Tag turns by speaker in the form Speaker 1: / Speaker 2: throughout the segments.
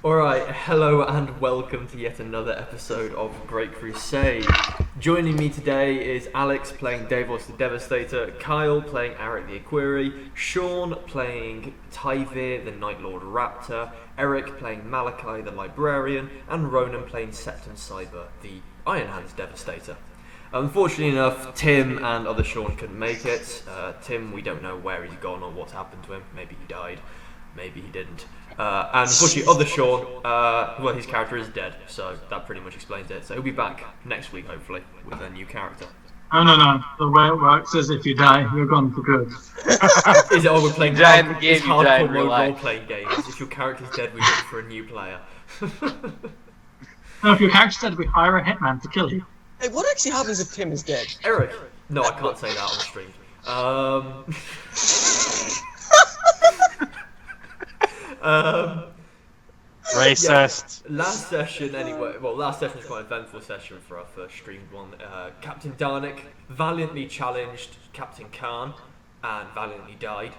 Speaker 1: Alright, hello and welcome to yet another episode of Great Crusade. Joining me today is Alex playing Daevos the Devastator, Kyle playing Arik the Equerry, Shaun playing Tyvir the Night Lord Raptor, Arik playing Malakai the Librarian, and Ronan playing Septum the Iron Hands Devastator. Unfortunately enough, Tim and other Shaun couldn't make it. Tim, we don't know where he's gone or what's happened to him. Maybe he died, maybe he didn't. And unfortunately, other Shaun, well, his character is dead, so that pretty much explains it. So he'll be back next week, hopefully, with a new character.
Speaker 2: Oh, no. The way it works is if you die, you're gone for good.
Speaker 1: Is it? Oh, we're playing hardcore mode role-playing games. If your character's dead, we look for a new player.
Speaker 2: No, if your character's dead, we hire a hitman to kill you.
Speaker 3: Hey, what actually happens if Tim is dead?
Speaker 1: Arik? No, I can't say that on stream.
Speaker 4: Racist.
Speaker 1: Yeah, last session anyway. Well, last session was quite an eventful session for our first streamed one. Captain Darnik valiantly challenged Captain Khan and valiantly died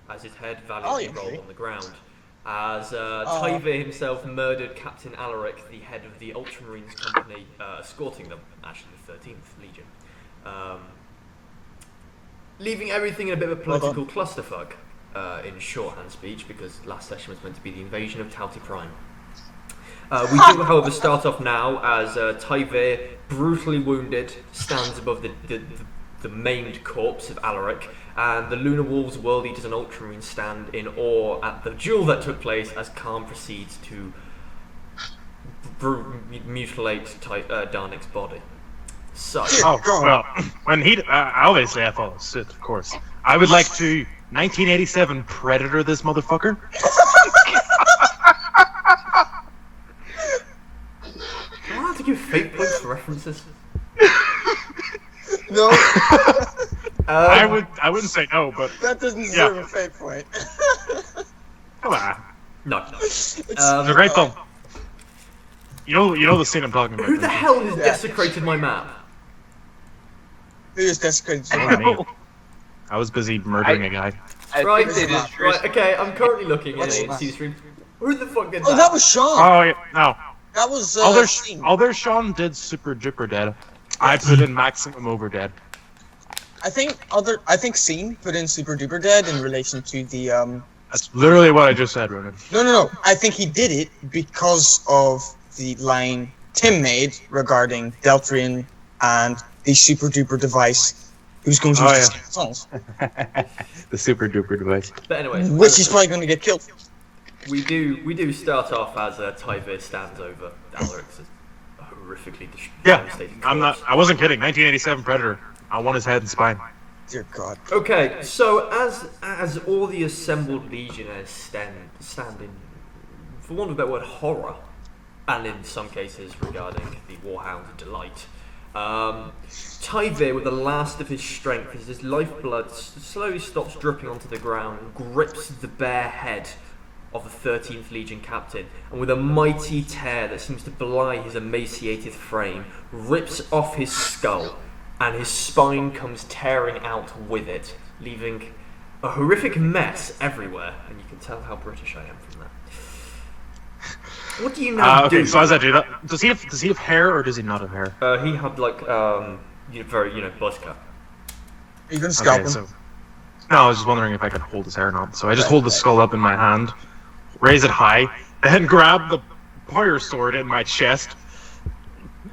Speaker 1: as his head valiantly rolled on the ground. As Tyvir himself murdered Captain Arik, the head of the Ultramarines company, escorting them, actually the 13th Legion. Leaving everything in a bit of a political clusterfuck. In shorthand speech, because last session was meant to be the invasion of Tauti Prime. We do, however, start off now as Tyvir, brutally wounded, stands above the maimed corpse of Arik, and the Lunar Wolves, World Eaters, and Ultramarines stand in awe at the duel that took place as Khan proceeds to mutilate Darnik's body. So,
Speaker 4: when he obviously I follow suit, of course. I would like to 1987 Predator this motherfucker.
Speaker 1: Am I allowed to give fake points for references?
Speaker 3: No.
Speaker 4: I wouldn't say no, but
Speaker 3: that doesn't deserve a fake point.
Speaker 4: Come on.
Speaker 1: No.
Speaker 4: It's a great film. You know the scene I'm talking about.
Speaker 1: Who the hell has desecrated my map?
Speaker 3: Who just desecrated
Speaker 4: I was busy murdering a guy.
Speaker 1: Right, okay, I'm currently looking at the stream. Who the fuck did that?
Speaker 3: Oh, that was Shaun!
Speaker 4: Oh, yeah, no.
Speaker 3: That was,
Speaker 4: Although Shaun did super duper dead, I put in maximum over dead.
Speaker 3: I think Scene put in super duper dead in relation to the,
Speaker 4: That's literally what I just said, Ronan.
Speaker 3: No. I think he did it because of the line Tim made regarding Deltrian and the super duper device. Who's going to use the songs?
Speaker 4: The super duper device.
Speaker 1: But anyway,
Speaker 3: which is probably going to get killed.
Speaker 1: We do start off as Tyvir stands over Alaric's horrifically devastating corpse.
Speaker 4: I wasn't kidding. 1987 Predator. I want his head and spine.
Speaker 3: Dear God.
Speaker 1: Okay, so as all the assembled legionnaires stand in, for want of a better word, horror, and in some cases regarding the Warhound's delight. Tyvir, with the last of his strength, as his lifeblood slowly stops dripping onto the ground, grips the bare head of the 13th Legion captain, and with a mighty tear that seems to belie his emaciated frame, rips off his skull, and his spine comes tearing out with it, leaving a horrific mess everywhere, and you can tell how British I am from that. What do you now do?
Speaker 4: Okay, so as I do that, does he have hair or does he not have hair?
Speaker 1: He had like very buzz cut.
Speaker 3: Are you gonna scalp him?
Speaker 4: So, no, I was just wondering if I could hold his hair or not. So I just hold the skull up in my hand, raise it high, then grab the fire sword in my chest,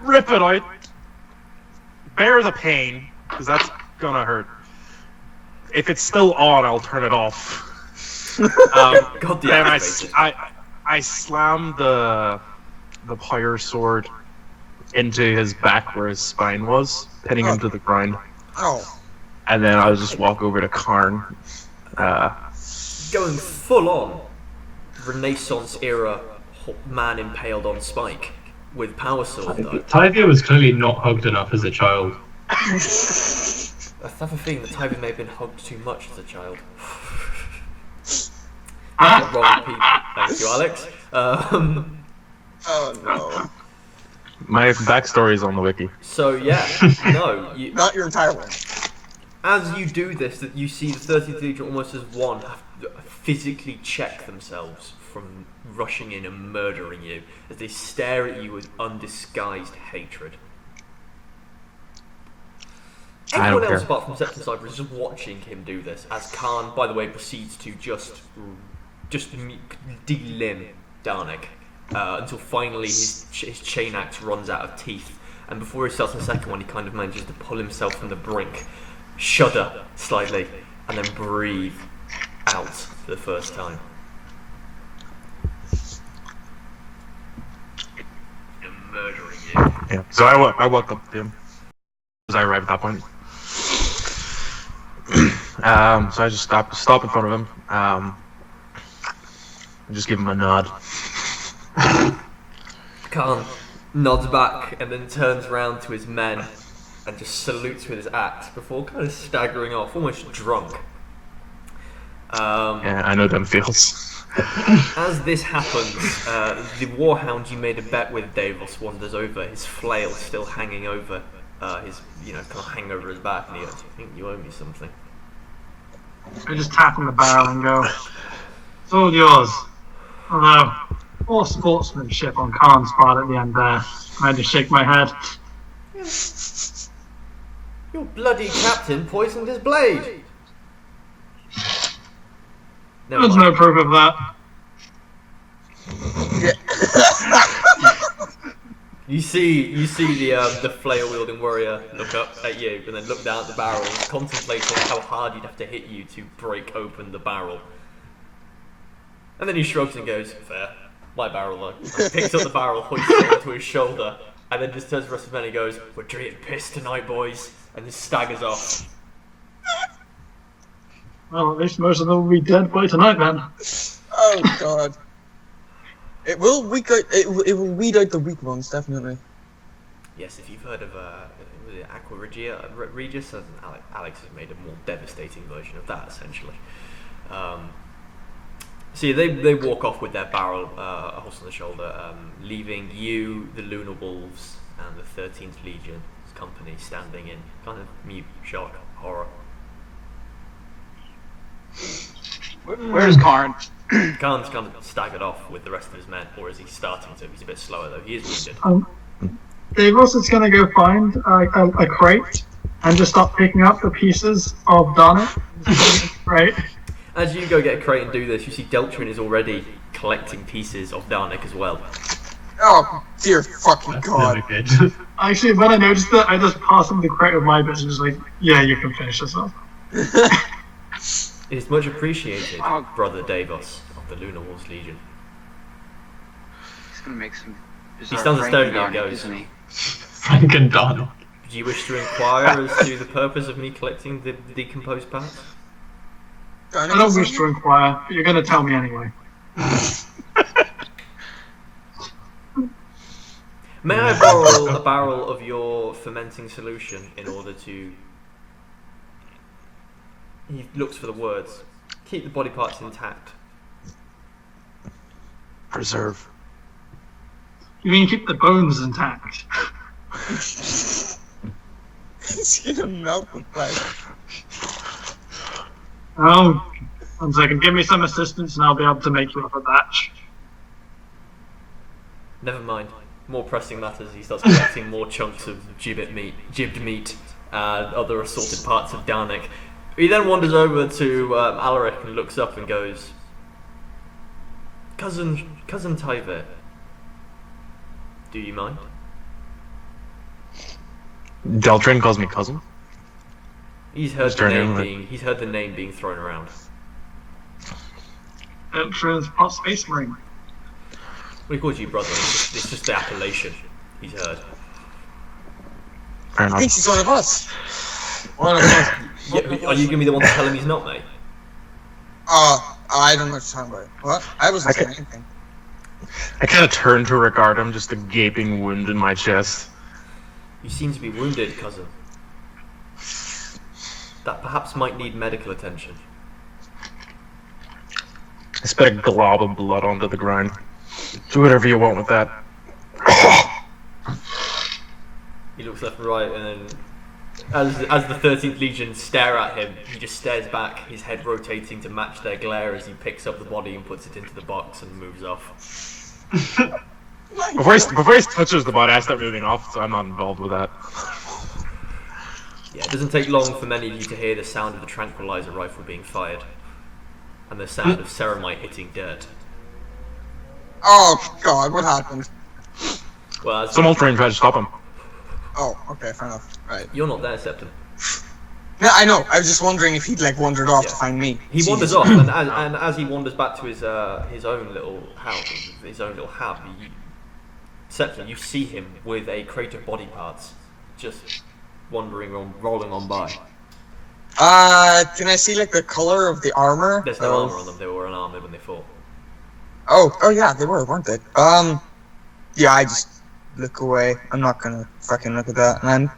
Speaker 4: rip it out, bear the pain, because that's gonna hurt. If it's still on, I'll turn it off.
Speaker 1: God
Speaker 4: damn! I slammed the fire sword into his back where his spine was, pinning him to the ground.
Speaker 3: Oh.
Speaker 4: And then I'll just walk over to Karn.
Speaker 1: Going full on Renaissance era man impaled on spike with power sword though.
Speaker 5: Tyvir was clearly not hugged enough as a child.
Speaker 1: I have a feeling that Tyvir may have been hugged too much as a child. Wrong people. Thank you, Alex.
Speaker 3: Oh no.
Speaker 4: My backstory is on the wiki.
Speaker 1: So yeah, no,
Speaker 3: not your entire one.
Speaker 1: As you do this, that you see the 13th Legion almost as one have to physically check themselves from rushing in and murdering you as they stare at you with undisguised hatred. Everyone else apart from Septum Cypher is just watching him do this as Khan, by the way, proceeds to just delimb Darnik until finally his chain axe runs out of teeth, and before he starts the second one he kind of manages to pull himself from the brink, shudder slightly, and then breathe out for the first time. I'm murdering you.
Speaker 4: Yeah. So I walk up to him as I arrive at that point. So I just stop in front of him. And just give him a nod.
Speaker 1: Khan nods back and then turns round to his men and just salutes with his axe before kind of staggering off, almost drunk.
Speaker 4: Yeah, I know them feels.
Speaker 1: As this happens, the warhound you made a bet with Daevos wanders over, his flail still hanging over his, kind of hanging over his back, and he goes, I think you owe me something.
Speaker 2: I just tap on the barrel and go, it's all yours. Although, poor sportsmanship on Khan's part at the end there. I just shake my head.
Speaker 1: Your bloody captain poisoned his blade! Never
Speaker 2: There's
Speaker 1: mind.
Speaker 2: no proof of that.
Speaker 1: You see the flail-wielding warrior look up at you and then look down at the barrel, contemplating how hard you'd have to hit you to break open the barrel. And then he shrugs and goes, fair, my barrel though. And picks up the barrel, hoists it onto his shoulder, and then just turns to the rest of the men and goes, we're drinking piss tonight, boys, and just staggers off.
Speaker 2: Well, at least most of them will be dead by tonight then.
Speaker 3: Oh god. It will weed out the weak ones, definitely.
Speaker 1: Yes, if you've heard of Regis, Alex has made a more devastating version of that, essentially. So yeah, they walk off with their barrel, a horse on the shoulder, leaving you, the Lunar Wolves, and the 13th Legion's company standing in kind of mute shock, horror.
Speaker 6: Where's Karn?
Speaker 1: Khan's kind of staggered off with the rest of his men, or is he starting to? He's a bit slower though, he is wounded.
Speaker 2: Davos is going to go find a crate and just start picking up the pieces of Darnik. Right.
Speaker 1: As you go get a crate and do this, you see Deltrin is already collecting pieces of Darnik as well.
Speaker 3: Oh, dear fucking
Speaker 5: That's
Speaker 3: god.
Speaker 5: never good.
Speaker 2: Actually, when I noticed that, I just passed him the crate of my bits and just like, yeah, you can finish this off.
Speaker 1: It is much appreciated, Brother Daevos of the Lunar Wolves Legion.
Speaker 6: He's gonna make some
Speaker 1: He
Speaker 6: bizarre
Speaker 1: stands staring at you
Speaker 6: Frankendarnik,
Speaker 1: and goes,
Speaker 6: isn't he?
Speaker 5: Frank and Don.
Speaker 1: do you wish to inquire as to the purpose of me collecting the decomposed parts?
Speaker 2: I don't wish to inquire, but you're going to tell me anyway.
Speaker 1: May I borrow a barrel of your fermenting solution in order to... He looks for the words. Keep the body parts intact.
Speaker 4: Preserve.
Speaker 2: You mean keep the bones intact?
Speaker 3: It's gonna melt with life.
Speaker 2: Oh, 1 second. Give me some assistance and I'll be able to make you up a batch.
Speaker 1: Never mind. More pressing matters, he starts collecting more chunks of jibbed meat, and other assorted parts of Darnik. He then wanders over to Arik and looks up and goes, Cousin Tyvir, do you mind?
Speaker 4: Deltrin calls me cousin.
Speaker 1: He's heard
Speaker 4: Just turn in,
Speaker 1: the name being thrown around.
Speaker 2: Ultra's hot space marine.
Speaker 1: Well, he calls you brother. It's just the appellation he's heard.
Speaker 4: Fair
Speaker 3: He
Speaker 4: enough.
Speaker 3: thinks he's one of us. One of us.
Speaker 1: Yeah, are you going to be the one to tell him he's not, mate?
Speaker 3: I don't know what you're talking about. What? I wasn't saying anything.
Speaker 4: I kind of turn to regard him, just a gaping wound in my chest.
Speaker 1: You seem to be wounded, cousin. That perhaps might need medical attention.
Speaker 4: I spit a glob of blood onto the ground. Do whatever you want with that.
Speaker 1: He looks left and right and then As the 13th Legion stare at him, he just stares back, his head rotating to match their glare as he picks up the body and puts it into the box and moves off.
Speaker 4: Before he touches the body, I start moving off, so I'm not involved with that.
Speaker 1: Yeah, it doesn't take long for many of you to hear the sound of the tranquilizer rifle being fired, and the sound of ceramite hitting dirt.
Speaker 3: Oh god, what happened?
Speaker 1: Well,
Speaker 4: Some Ultramarine tried to stop him.
Speaker 3: Oh, okay, fair enough. Right.
Speaker 1: you're not there, Septum.
Speaker 3: Yeah, I know. I was just wondering if he'd like wandered off to find me.
Speaker 1: He wanders off, and as he wanders back to his own little house, his own little hub, Septum, you see him with a crate of body parts, just rolling on by.
Speaker 3: Can I see like the color of the armor?
Speaker 1: There's no armor on them. They were unarmored when they fought.
Speaker 3: Oh yeah, they were, weren't they? Yeah, I just look away. I'm not gonna fucking look at that, man.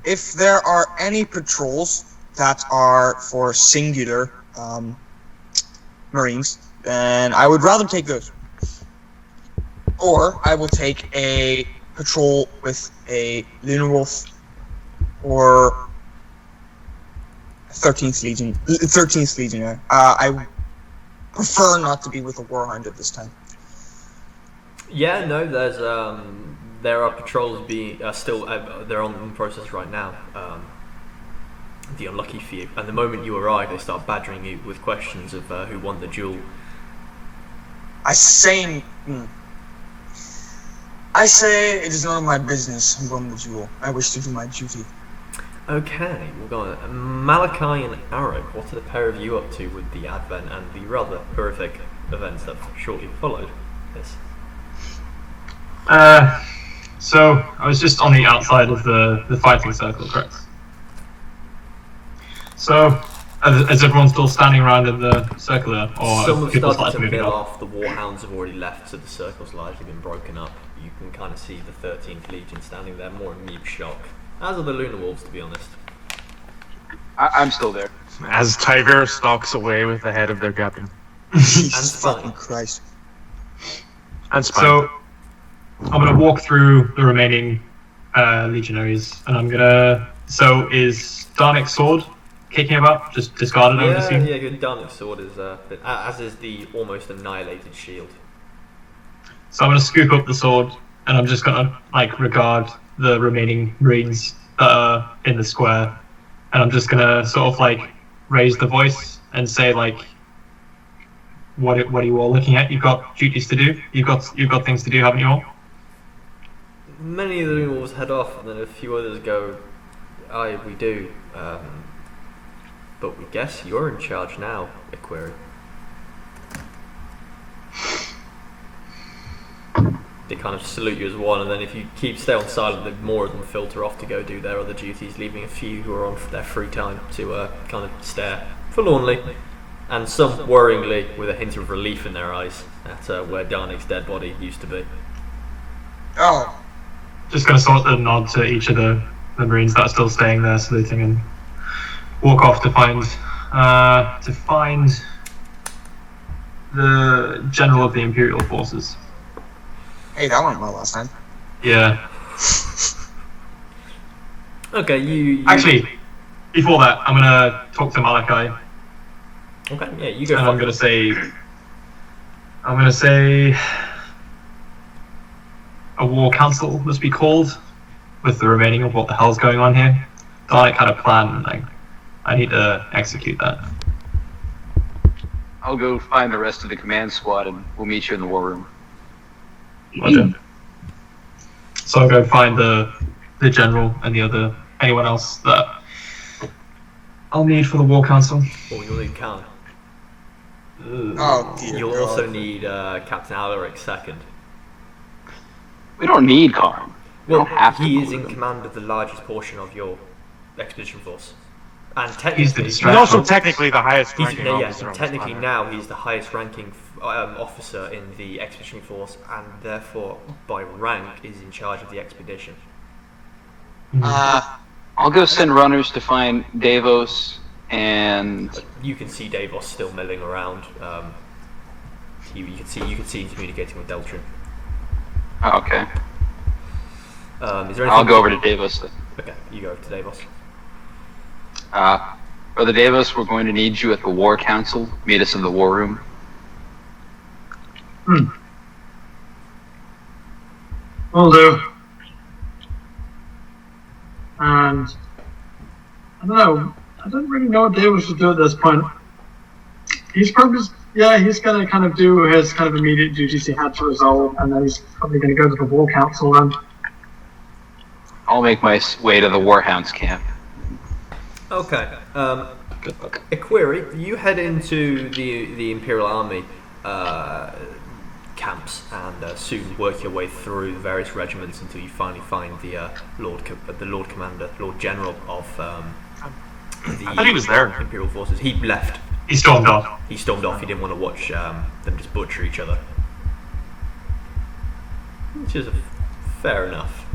Speaker 3: If there are any patrols that are for singular Marines, then I would rather take those. Or I will take a patrol with a Lunar Wolf or 13th Legionnaire. I prefer not to be with a Warhound at this time.
Speaker 1: Yeah, no, there are patrols being still they're in process right now. The unlucky few, and the moment you arrive, they start badgering you with questions of who won the duel.
Speaker 3: I say it is none of my business who won the duel. I wish to do my duty.
Speaker 1: Okay, we'll go on. Malakai and Arik, what are the pair of you up to with the Advent and the rather horrific events that shortly followed this?
Speaker 5: So I was just on the outside of the fighting circle, correct? So, is everyone still standing around in the circle there, or
Speaker 1: Some have
Speaker 5: people
Speaker 1: started to
Speaker 5: moving
Speaker 1: mill
Speaker 5: off?
Speaker 1: off, the Warhounds have already left, so the circle's largely been broken up. You can kind of see the 13th Legion standing there, more in mute shock. As are the Lunar Wolves, to be honest.
Speaker 6: I'm still there.
Speaker 4: As Tyvir stalks away with the head of their captain.
Speaker 3: Jesus
Speaker 1: Spine.
Speaker 3: fucking Christ.
Speaker 4: And Spine.
Speaker 5: So, I'm gonna walk through the remaining legionaries, and I'm gonna. So, is Darnik's sword kicking about? Just discarded, I would assume?
Speaker 1: Yeah, good. Darnik's sword is, as is the almost annihilated shield.
Speaker 5: So I'm gonna scoop up the sword, and I'm just gonna regard the remaining Marines that are in the square, and I'm just gonna sort of raise the voice and say what are you all looking at? You've got duties to do. You've got things to do, haven't you all?
Speaker 1: Many of the Lunar Wolves head off, and then a few others go, aye, we do. But we guess you're in charge now, Equerry. They kind of salute you as one, and then if you stay on silent, then more of them filter off to go do their other duties, leaving a few who are on their free time to kind of stare forlornly, and some worryingly with a hint of relief in their eyes at where Darnik's dead body used to be.
Speaker 3: Oh,
Speaker 5: Just gonna sort of nod to each of the Marines that are still staying there, saluting, and walk off to find the general of the Imperial forces.
Speaker 3: hey, that went well last time.
Speaker 5: Yeah.
Speaker 1: Okay, you
Speaker 5: Actually, before that, I'm gonna talk to Malakai,
Speaker 1: Okay, yeah, you go.
Speaker 5: and I'm gonna say a war council must be called with the remaining of what the hell's going on here. Darnik had a plan, and I need to execute that.
Speaker 6: I'll go find the rest of the command squad and we'll meet you in the war room.
Speaker 5: Roger. So I'll go find the general and anyone else that I'll need for the war council.
Speaker 1: Oh, you'll need Khan.
Speaker 3: Oh dear
Speaker 1: You'll
Speaker 3: God.
Speaker 1: also need Captain Arik second.
Speaker 6: We don't need Karn. We
Speaker 1: Well,
Speaker 6: don't have to
Speaker 1: he
Speaker 6: move
Speaker 1: is in
Speaker 6: them.
Speaker 1: command of the largest portion of your expedition force, and
Speaker 5: He's the
Speaker 1: technically,
Speaker 4: He's
Speaker 5: distraction.
Speaker 4: also technically the highest ranking
Speaker 1: yeah,
Speaker 4: officer on the
Speaker 1: technically
Speaker 4: planet.
Speaker 1: now he's the highest ranking officer in the expedition force, and therefore by rank is in charge of the expedition.
Speaker 6: I'll go send runners to find Daevos and
Speaker 1: You can see Daevos still milling around. You can see him communicating with Deltrin.
Speaker 6: oh, okay.
Speaker 1: Is there anything?
Speaker 6: I'll go over to Daevos then.
Speaker 1: Okay, you go over to Daevos.
Speaker 6: Brother Daevos, we're going to need you at the War Council. Meet us in the War Room.
Speaker 2: Will do. And I don't know. I don't really know what David should do at this point. He's probably he's gonna kind of do his kind of immediate duties he had to resolve, and then he's probably gonna go to the War Council then.
Speaker 6: I'll make my way to the Warhounds camp.
Speaker 1: Okay.
Speaker 6: Good luck.
Speaker 1: Equerry, you head into the Imperial Army camps and soon work your way through the various regiments until you finally find the Lord Commander, Lord General of the
Speaker 4: I thought he was there.
Speaker 1: Imperial forces. He left.
Speaker 5: He stormed off.
Speaker 1: He stormed off. He didn't want to watch them just butcher each other. Which is fair enough.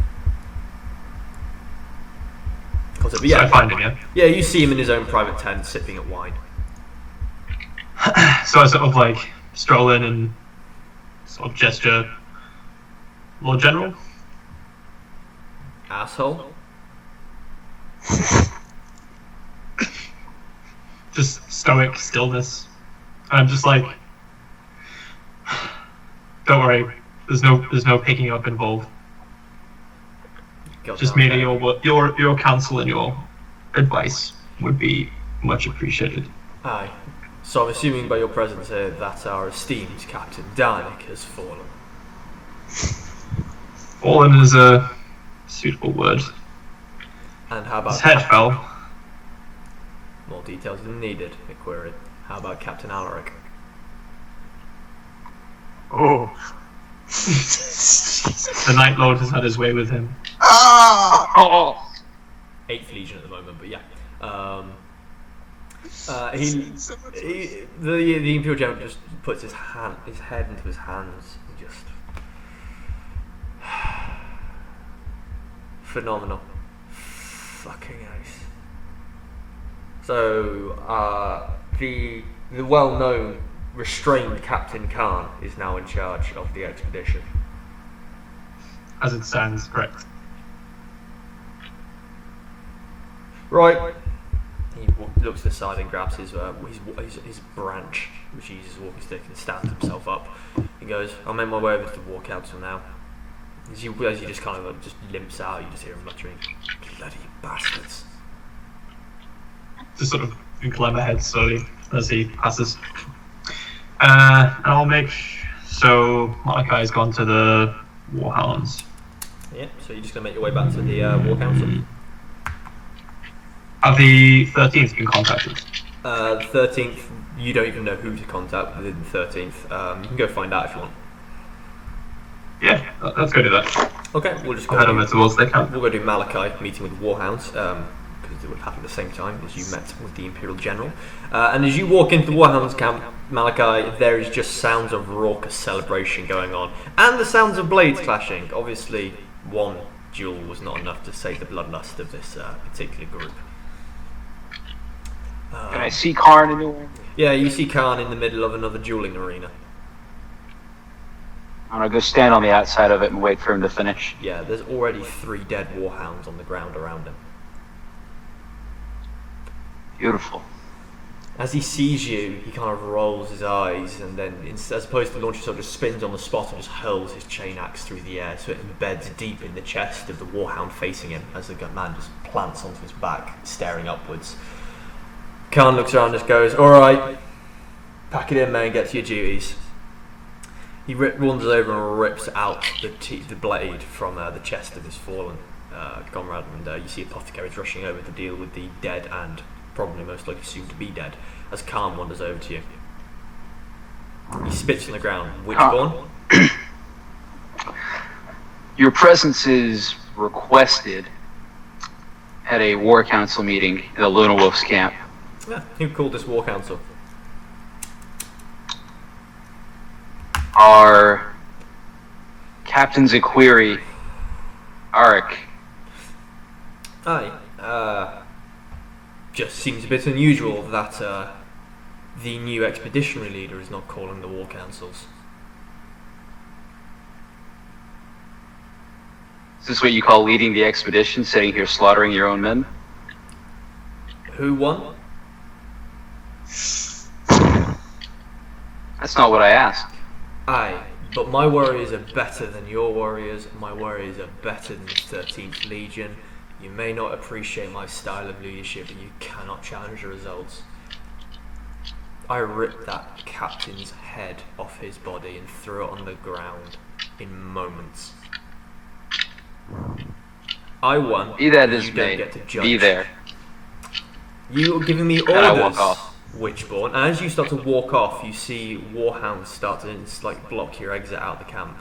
Speaker 1: But
Speaker 5: So I find him, yeah?
Speaker 1: Yeah, you see him in his own private tent sipping at wine.
Speaker 5: So I sort of like stroll in and sort of gesture, Lord General?
Speaker 1: Asshole.
Speaker 5: Just stoic stillness. And I'm just like, don't worry, there's no picking up involved. Just merely your counsel and your advice would be much appreciated.
Speaker 1: Aye. So I'm assuming by your presence here that our esteemed Captain Darnik has fallen.
Speaker 5: Fallen is a suitable word.
Speaker 1: And how about
Speaker 5: His head fell.
Speaker 1: more details than needed, Equerry. How about Captain Arik?
Speaker 4: Oh.
Speaker 5: The Night Lord has had his way with him.
Speaker 3: Ah!
Speaker 1: 8th Legion at the moment, but yeah. The Imperial General just puts his head into his hands and just phenomenal. Fucking ace. So the well-known restrained Captain Khan is now in charge of the expedition.
Speaker 5: As it stands, correct.
Speaker 1: Right. He looks to the side and grabs his branch, which he uses as a walking stick, and stands himself up. He goes, "I'll make my way over to the War Council now." As he just kind of just limps out, you just hear him muttering, "Bloody bastards."
Speaker 5: Just sort of incline my head slowly as he passes. And I'll make... So, Malakai's gone to the Warhounds.
Speaker 1: Yeah, so you're just going to make your way back to the War Council?
Speaker 5: Have the 13th been contacted?
Speaker 1: The 13th, you don't even know who to contact within the 13th. You can go find out if you want.
Speaker 5: Yeah, let's go do that.
Speaker 1: Okay, we'll just go.
Speaker 5: Head over towards the camp.
Speaker 1: We'll go do Malakai, meeting with the Warhounds, because it would happen at the same time as you met with the Imperial General. And as you walk into the Warhounds camp, Malakai, there is just sounds of raucous celebration going on, and the sounds of blades clashing. Obviously, one duel was not enough to save the bloodlust of this particular group.
Speaker 6: Can I see Karn anywhere?
Speaker 1: Yeah, you see Khan in the middle of another dueling arena.
Speaker 6: I'm gonna go stand on the outside of it and wait for him to finish.
Speaker 1: Yeah, there's already 3 dead warhounds on the ground around him.
Speaker 6: Beautiful.
Speaker 1: As he sees you, he kind of rolls his eyes, and then, as opposed to launching, sort of just spins on the spot and just hurls his chain axe through the air, so it embeds deep in the chest of the warhound facing him, as the man just plants onto his back, staring upwards. Khan looks around and just goes, "Alright, pack it in, man, get to your duties." He wanders over and rips out the blade from the chest of his fallen comrade, and you see Apothecary rushing over to deal with the dead and probably most likely soon to be dead, as Khan wanders over to you. He spits on the ground. Witchborn?
Speaker 6: Your presence is requested at a war council meeting in the Luna Wolf's camp.
Speaker 1: Yeah, who called this war council?
Speaker 6: Our Captain's Equerry, Arik.
Speaker 1: Aye, just seems a bit unusual that the new expeditionary leader is not calling the war councils.
Speaker 6: Is this what you call leading the expedition, sitting here slaughtering your own men?
Speaker 1: Who won?
Speaker 6: That's not what I asked.
Speaker 1: Aye, but my warriors are better than your warriors. My warriors are better than the 13th Legion. You may not appreciate my style of leadership, but you cannot challenge the results. I ripped that captain's head off his body and threw it on the ground in moments. I won.
Speaker 6: Be that
Speaker 1: you
Speaker 6: as
Speaker 1: don't
Speaker 6: may,
Speaker 1: get to judge.
Speaker 6: be there.
Speaker 1: You are giving me
Speaker 6: And I walk
Speaker 1: orders,
Speaker 6: off.
Speaker 1: Witchborn. And as you start to walk off, you see warhounds start to block your exit out of the camp.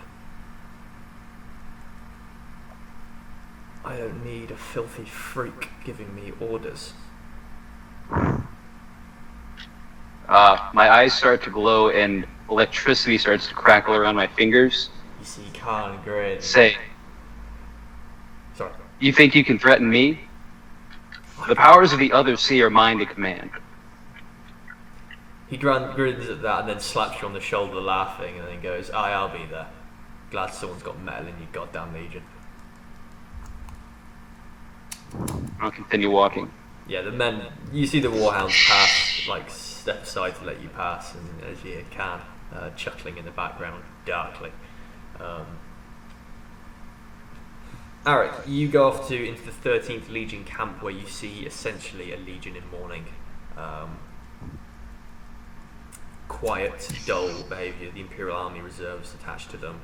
Speaker 1: I don't need a filthy freak giving me orders.
Speaker 6: My eyes start to glow and electricity starts to crackle around my fingers.
Speaker 1: You see Khan grin.
Speaker 6: Say,
Speaker 1: Sorry.
Speaker 6: you think you can threaten me? The powers of the other sea are mine to command.
Speaker 1: He grins at that and then slaps you on the shoulder laughing and then goes, aye, I'll be there. Glad someone's got metal in your goddamn legion.
Speaker 6: I'll continue walking.
Speaker 1: Yeah, the men, you see the warhounds pass, step aside to let you pass, and as you can, chuckling in the background darkly. Arik, you go off into the 13th Legion camp where you see essentially a legion in mourning. Quiet, dull behaviour. The Imperial Army reserves attached to them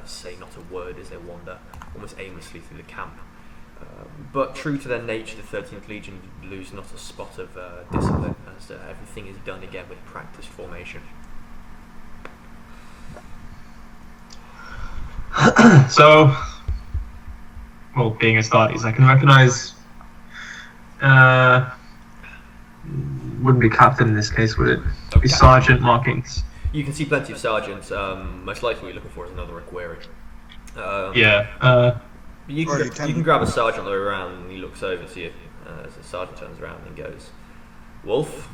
Speaker 1: say not a word as they wander almost aimlessly through the camp. But true to their nature, the 13th Legion lose not a spot of discipline, as everything is done again with practice formation.
Speaker 5: So, well, being Astartes, I can recognise. Wouldn't be captain in this case, would it?
Speaker 1: Okay.
Speaker 5: Be sergeant markings.
Speaker 1: You can see plenty of sergeants. Most likely, what you're looking for is another Equerry.
Speaker 5: Yeah.
Speaker 1: You can grab a sergeant on the way around, and he looks over to you as the sergeant turns around and goes, "Wolf."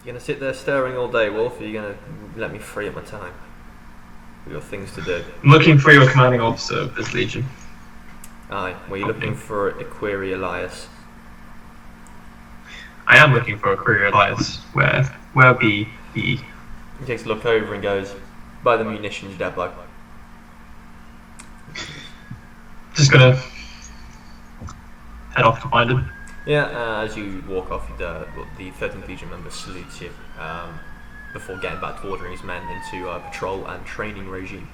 Speaker 1: You gonna sit there staring all day, Wolf? Or are you gonna let me free up my time? We've got things to do.
Speaker 5: I'm looking for your commanding officer of this legion.
Speaker 1: Aye, well, you're looking for Equerry Elias.
Speaker 5: I am looking for a career Elias. Where be he?
Speaker 1: He takes a look over and goes, "By the munitions depot."
Speaker 5: Just gonna head off to find him.
Speaker 1: Yeah, as you walk off, the 13th Legion member salutes you before getting back to ordering his men into patrol and training regime.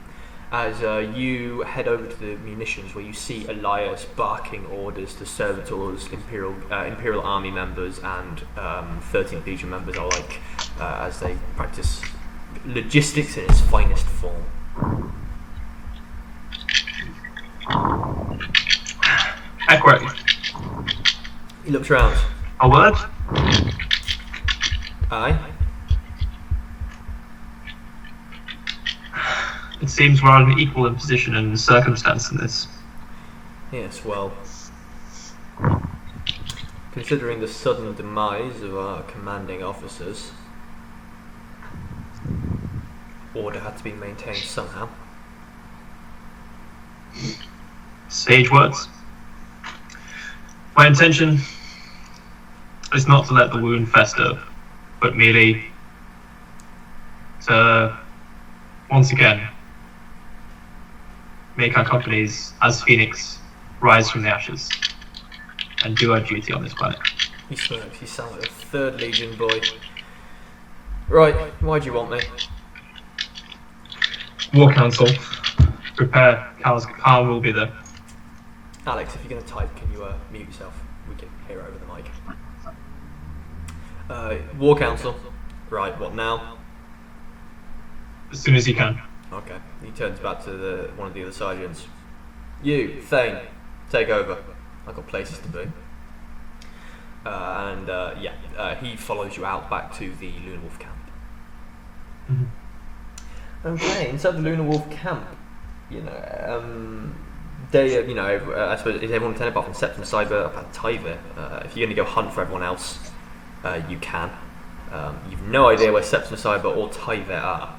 Speaker 1: As you head over to the munitions, where you see Elias barking orders to servitors, Imperial Army members, and 13th Legion members alike, as they practice logistics in its finest form.
Speaker 5: Equerry.
Speaker 1: He looks round.
Speaker 5: A word?
Speaker 1: Aye.
Speaker 5: It seems we're on an equal in position and circumstance in this.
Speaker 1: Yes, well, considering the sudden demise of our commanding officers, order had to be maintained somehow.
Speaker 5: Sage words. My intention is not to let the wound fester, but merely to, once again, make our companies, as Phoenix, rise from the ashes and do our duty on this planet.
Speaker 1: He smirks. You sound like a 3rd Legion boy. Right, why do you want me?
Speaker 5: War Council, prepare. Khan will be there.
Speaker 1: Alex, if you're going to type, can you mute yourself? We can hear over the mic. War Council. Right, what now?
Speaker 5: As soon as you can.
Speaker 1: Okay. He turns back to one of the other sergeants. You, Thane, take over. I've got places to be. He follows you out back to the Lunar Wolf camp.
Speaker 5: Mm-hmm.
Speaker 1: Okay, inside the Lunar Wolf camp, They, I suppose is everyone 10 apart from Septum, Cyber, apart from Tyvir. If you're going to go hunt for everyone else, you can. You've no idea where Septum, Cyber, or Tyvir are.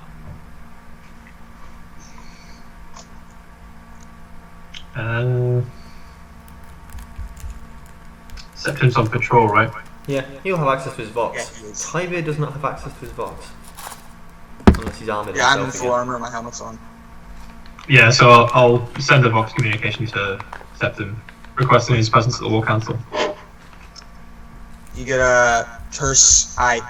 Speaker 5: Septum's on patrol, right?
Speaker 1: Yeah, he'll have access to his Vox.
Speaker 3: Yeah, he is.
Speaker 1: Tyvir does not have access to his Vox. Unless he's armored
Speaker 3: Yeah, I'm in
Speaker 1: himself
Speaker 3: full
Speaker 1: again.
Speaker 3: armor, my helmet's on.
Speaker 5: Yeah, so I'll send a Vox communication to Septum, requesting his presence at the War Council.
Speaker 3: You get a terse eye,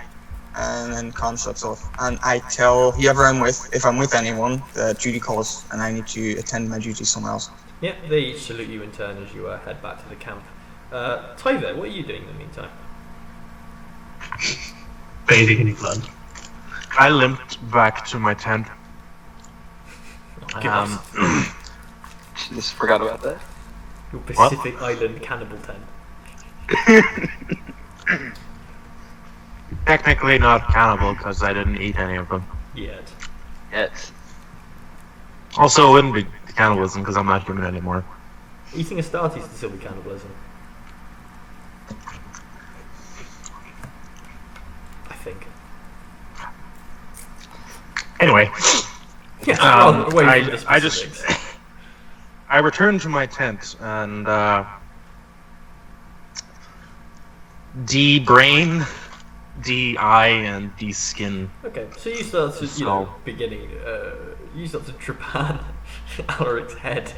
Speaker 3: and then comm shuts off. And I tell whoever I'm with, if I'm with anyone, the duty calls, and I need to attend my duty somewhere else.
Speaker 1: Yeah, they each salute you in turn as you head back to the camp. Tyvir, what are you doing in the meantime?
Speaker 5: Bathing in blood.
Speaker 4: I limped back to my tent.
Speaker 6: Just forgot about that.
Speaker 1: Your Pacific Island cannibal tent.
Speaker 4: Technically not cannibal because I didn't eat any of them.
Speaker 1: Yet.
Speaker 6: Yes.
Speaker 4: Also, it wouldn't be cannibalism because I'm not human anymore.
Speaker 1: Eating Astartes can still be cannibalism. I think.
Speaker 4: Anyway,
Speaker 1: Yes, away from the
Speaker 4: I just
Speaker 1: specifics.
Speaker 4: I returned to my tent and de-brain, de-eye, and de-skin.
Speaker 1: Okay, so you start to, you start to trepan Alaric's head.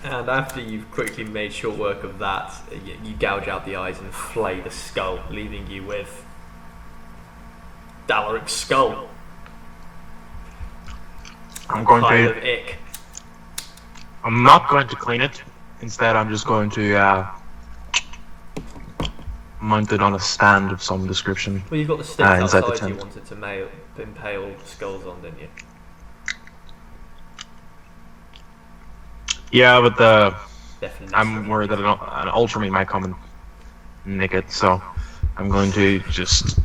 Speaker 1: And after you've quickly made short work of that, you gouge out the eyes and flay the skull, leaving you with Alaric's skull.
Speaker 4: I'm going
Speaker 1: Pile of
Speaker 4: to.
Speaker 1: ick.
Speaker 4: I'm not going to clean it. Instead, I'm just going to mount it on a stand of some description.
Speaker 1: Well, you've got the sticks
Speaker 4: inside the
Speaker 1: outside you
Speaker 4: tent.
Speaker 1: wanted to impale skulls on, didn't you?
Speaker 4: Yeah, but
Speaker 1: Definitely.
Speaker 4: I'm worried that an Ultramarine might come and nick it, so I'm going to just.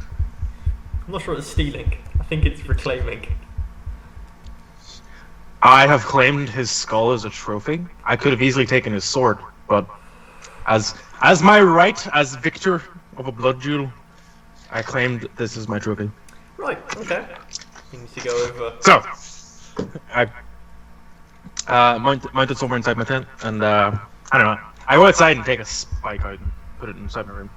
Speaker 1: I'm not sure it's stealing. I think it's reclaiming.
Speaker 4: I have claimed his skull as a trophy. I could have easily taken his sword, but as my right as victor of a blood duel, I claimed this is my trophy.
Speaker 1: Right, okay. You need to go over.
Speaker 4: So, I mounted somewhere inside my tent, and I don't know. I go outside and take a spike out and put it inside my room.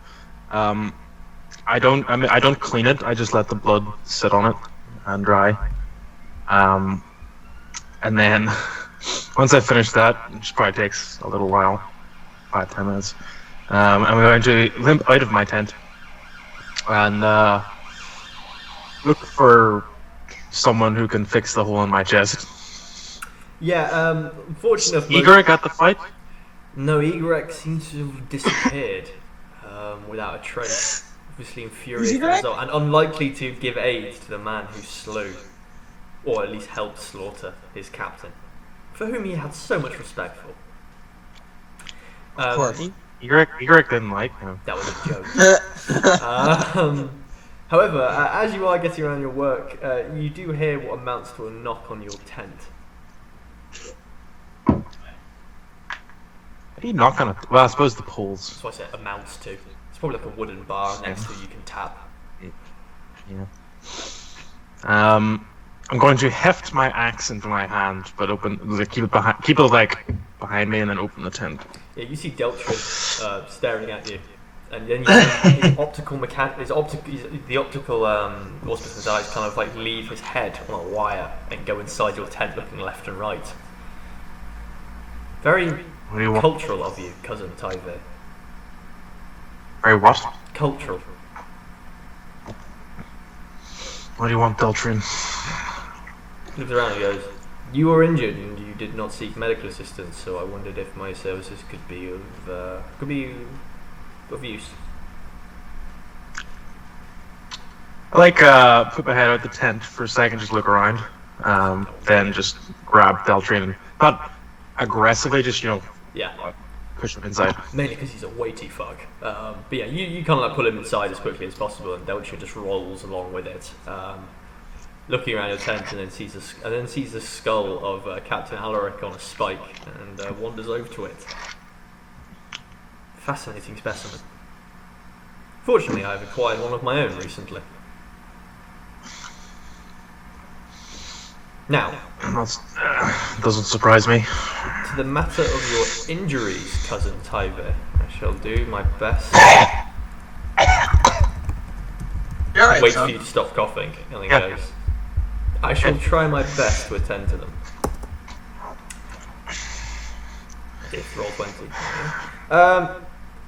Speaker 4: I don't clean it. I just let the blood sit on it and dry. And then once I finish that, which probably takes a little while, 5-10 minutes, I'm going to limp out of my tent and look for someone who can fix the hole in my chest.
Speaker 1: Yeah, unfortunately...
Speaker 4: Igorek at the fight?
Speaker 1: No, Igorek seems to have disappeared without a trace. Obviously infuriated as well, and unlikely to give aid to the man who slew, or at least helped slaughter, his captain, for whom he had so much respect for.
Speaker 3: Of course.
Speaker 4: Igorek didn't like him.
Speaker 1: That was a joke. However, as you are getting around your work, you do hear what amounts to a knock on your tent.
Speaker 4: How do you knock on it? Well, I suppose the poles.
Speaker 1: That's what I said amounts to. It's probably like a wooden bar next to it you can tap.
Speaker 4: Yeah. I'm going to heft my axe into my hand, but keep it behind me, and then open the tent.
Speaker 1: Yeah, you see Deltrin staring at you, and then you see the optical auspicious eyes kind of like leave his head on a wire and go inside your tent, looking left and right. Very
Speaker 4: What do you want?
Speaker 1: cultural of you, cousin Tyvir.
Speaker 4: Very what?
Speaker 1: Cultural.
Speaker 4: What do you want, Deltrin?
Speaker 1: Looks around and goes, "You were injured and you did not seek medical assistance, so I wondered if my services could be of use."
Speaker 4: I put my head out the tent for a second, just look around, then just grab Deltrin and not aggressively, just
Speaker 1: Yeah,
Speaker 4: push him inside.
Speaker 1: mainly because he's a weighty fuck. But yeah, you kind of like pull him inside as quickly as possible, and Deltrin just rolls along with it. looking around your tent, and then sees the skull of Captain Arik on a spike, and wanders over to it. Fascinating specimen. Fortunately, I've acquired one of my own recently. Now,
Speaker 4: That doesn't surprise me.
Speaker 1: to the matter of your injuries, cousin Tyvir, I shall do my best.
Speaker 3: You're right,
Speaker 1: Wait
Speaker 3: son.
Speaker 1: for you to stop coughing, and then
Speaker 4: Yeah.
Speaker 1: goes, I shall try my best to attend to them. If roll 20.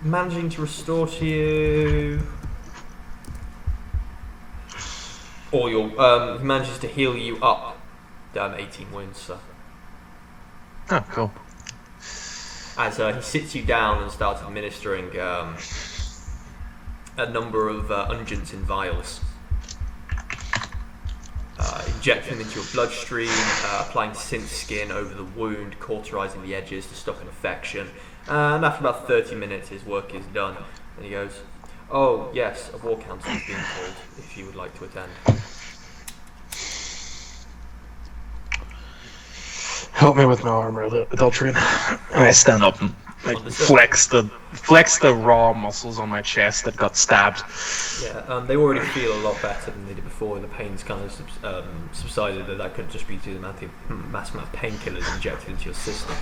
Speaker 1: Managing to restore to you. Or he manages to heal you up 18 wounds, sir.
Speaker 4: Oh, cool.
Speaker 1: As he sits you down and starts administering a number of unguents in vials. Injecting them into your bloodstream, applying synth skin over the wound, cauterizing the edges to stop infection. And after about 30 minutes, his work is done. And he goes, oh, yes, a war council is being called, if you would like to attend.
Speaker 4: Help me with my armor, Adulterian. And I stand up and flex the raw muscles on my chest that got stabbed.
Speaker 1: Yeah, they already feel a lot better than they did before. The pain's kind of subsided. That could just be due to the mass amount of painkillers injected into your system.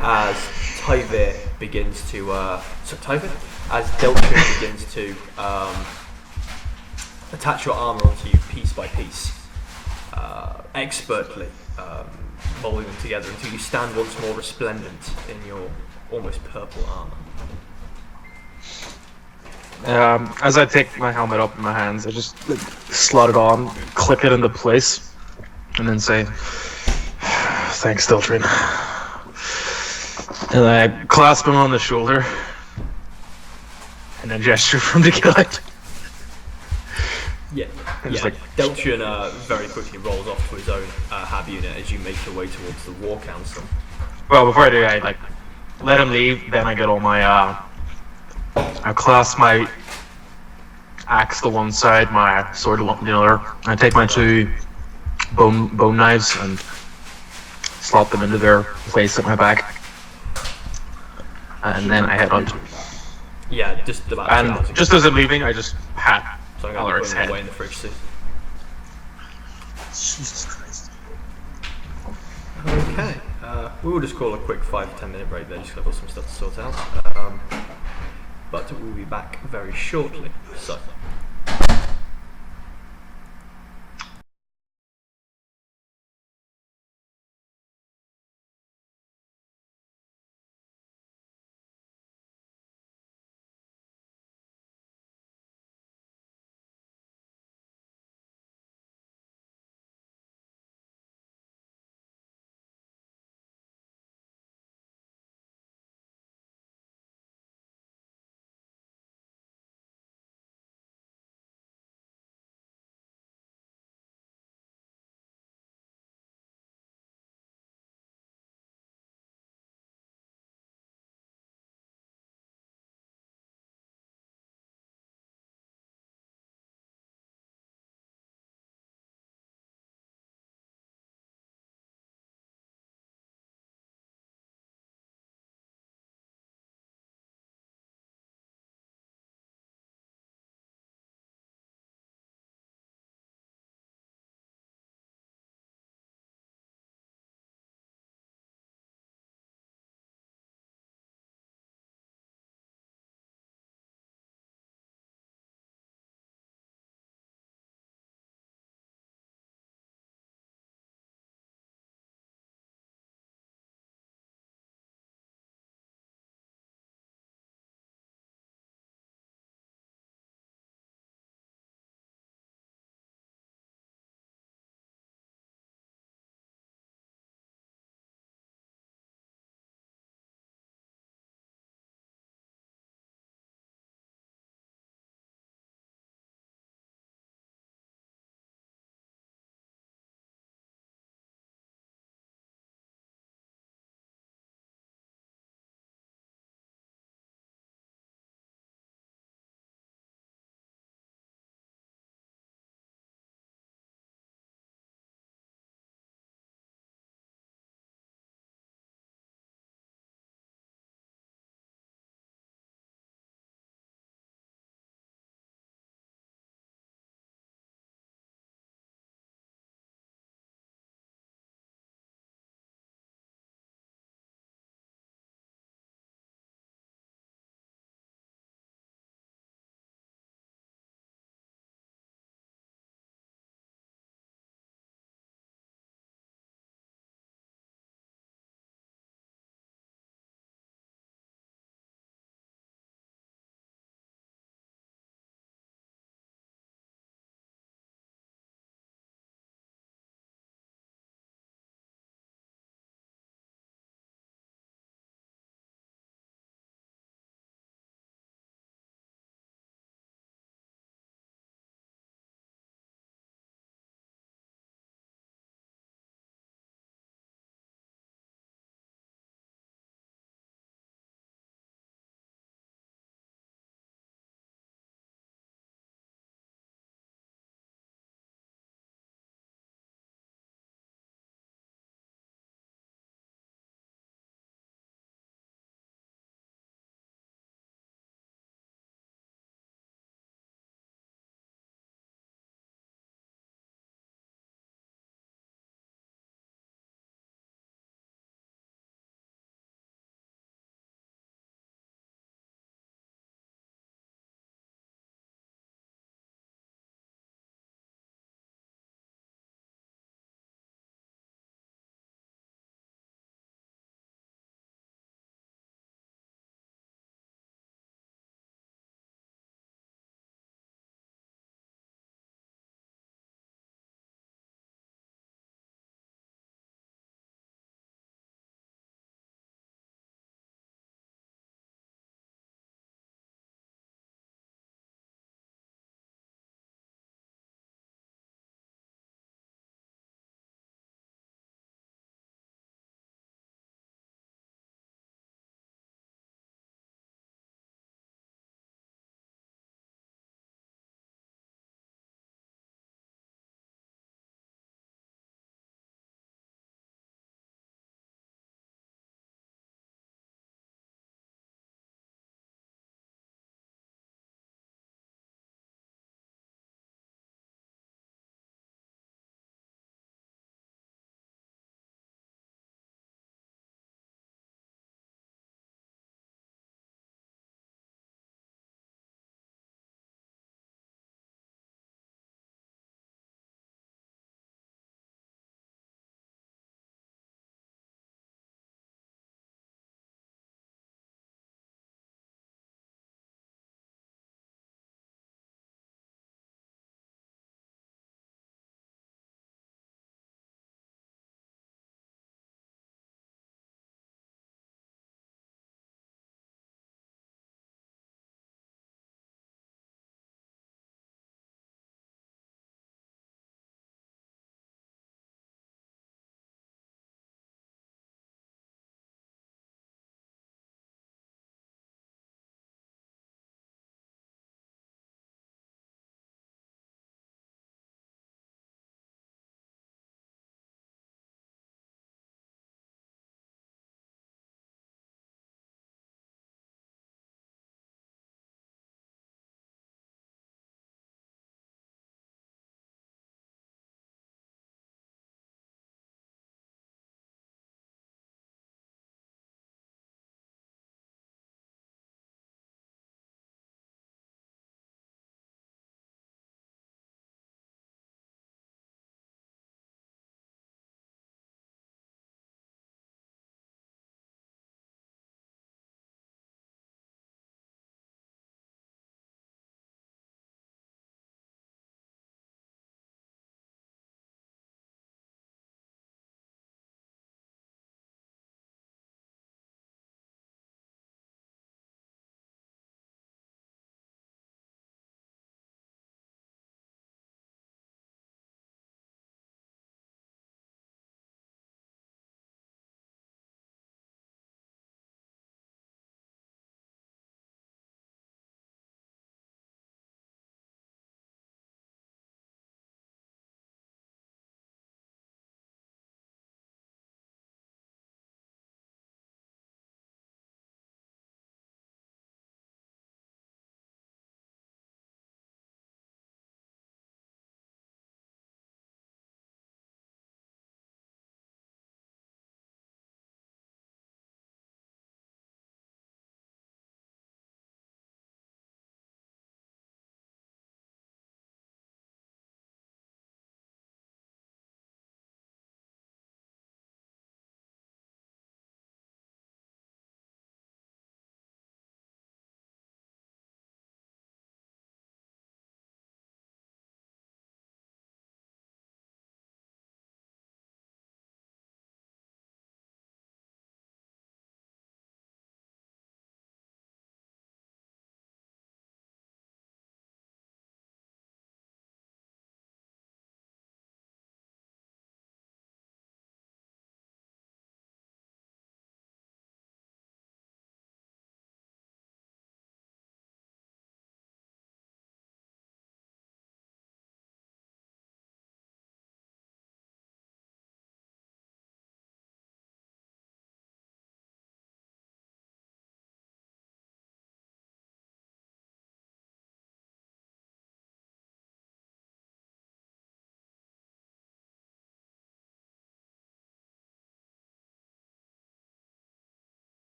Speaker 1: As Tyvir begins to, as Deltrin begins to attach your armor onto you piece by piece, expertly molding them together until you stand once more resplendent in your almost purple armor.
Speaker 4: As I take my helmet up in my hands, I just slot it on, click it into place, and then say, thanks, Deltrin. And I clasp him on the shoulder, and then gesture for him to get out.
Speaker 1: Yeah. Deltrin very quickly rolls off to his own hab unit as you make your way towards the War Council.
Speaker 4: Well, before I do, I let him leave, then I get all my, I clasp my axe to one side, my sword to the other. I take my two bone knives and slot them into their place at my back. And then I head on.
Speaker 1: Yeah, just about.
Speaker 4: And just as I'm leaving, I just pat
Speaker 1: so I'm going to
Speaker 4: Alaric's
Speaker 1: put him
Speaker 4: head.
Speaker 1: away in the fridge soon.
Speaker 3: Jesus Christ.
Speaker 1: Okay. We will just call a quick 5-10 minute break there, just because I've got some stuff to sort out. But we'll be back very shortly. So.